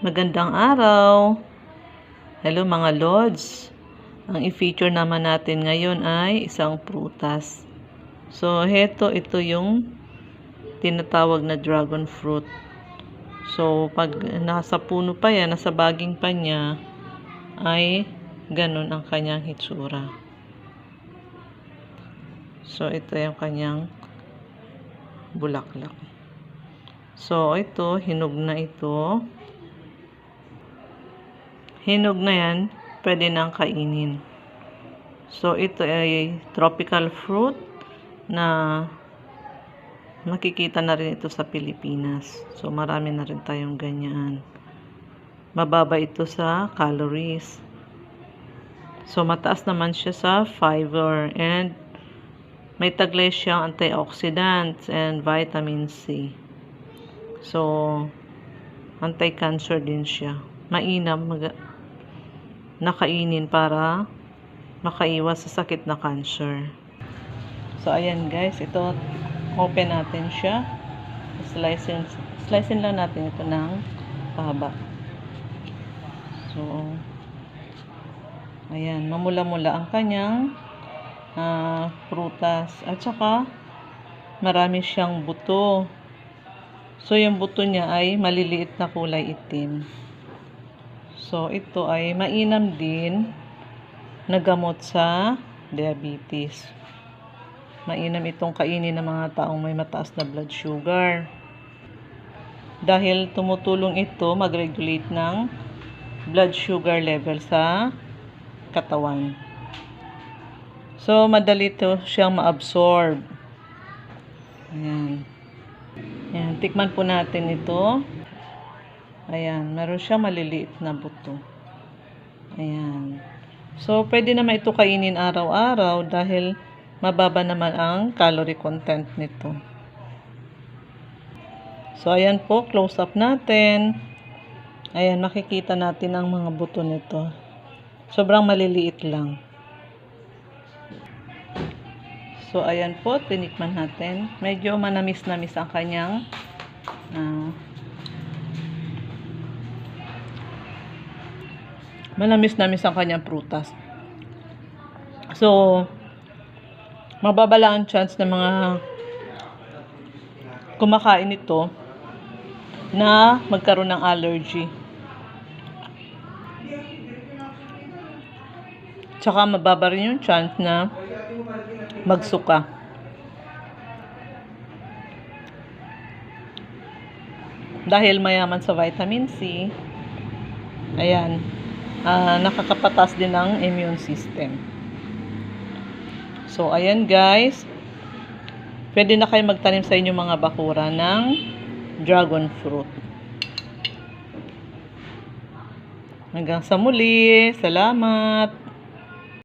Magandang araw! Hello mga Lods! Ang i-feature naman natin ngayon ay isang prutas. So, ito yung tinatawag na dragon fruit. So, pag nasa puno pa yan, nasa baging pa niya, ay ganun ang kanyang hitsura. So, ito yung kanyang bulaklak. So, ito, hinog na ito. Hinog na yan, pwede nang kainin. So, ito ay tropical fruit na makikita na rin ito sa Pilipinas. So, marami na rin tayong ganyan. Mababa ito sa calories. So, mataas naman siya sa fiber and may taglay siyang antioxidants and vitamin C. So, anti-cancer din siya. Mainam nakainin para makaiwas sa sakit na cancer. So, ayan guys, ito, open natin siya. Slicein lang natin ito ng pahaba. So, ayan, mamula-mula ang kanyang prutas. At saka, marami siyang buto. So, yung buto niya ay maliliit na kulay itim. So, ito ay mainam din na gamot sa diabetes. Mainam itong kainin ng mga taong may mataas na blood sugar. Dahil tumutulong ito mag-regulate ng blood sugar level sa katawan. So, madali ito siyang ma-absorb. Ayan. Ayan. Tikman po natin ito. Ayan, meron siyang maliliit na buto. Ayan. So, pwede naman ito kainin araw-araw dahil mababa naman ang calorie content nito. So, ayan po, close up natin. Ayan, makikita natin ang mga buto nito. Sobrang maliliit lang. So, ayan po, tinikman natin. Medyo manamis-namis ang kanyang manamis-namis ang kanyang prutas. So, mababala ang chance ng mga kumakain ito na magkaroon ng allergy. Tsaka mababa rin yung chance na magsuka. Dahil mayaman sa vitamin C, ayan, nakakapatas din ng immune system. So, ayan guys. Pwede na kayo magtanim sa inyong mga bakura ng dragon fruit. Hanggang sa muli. Salamat!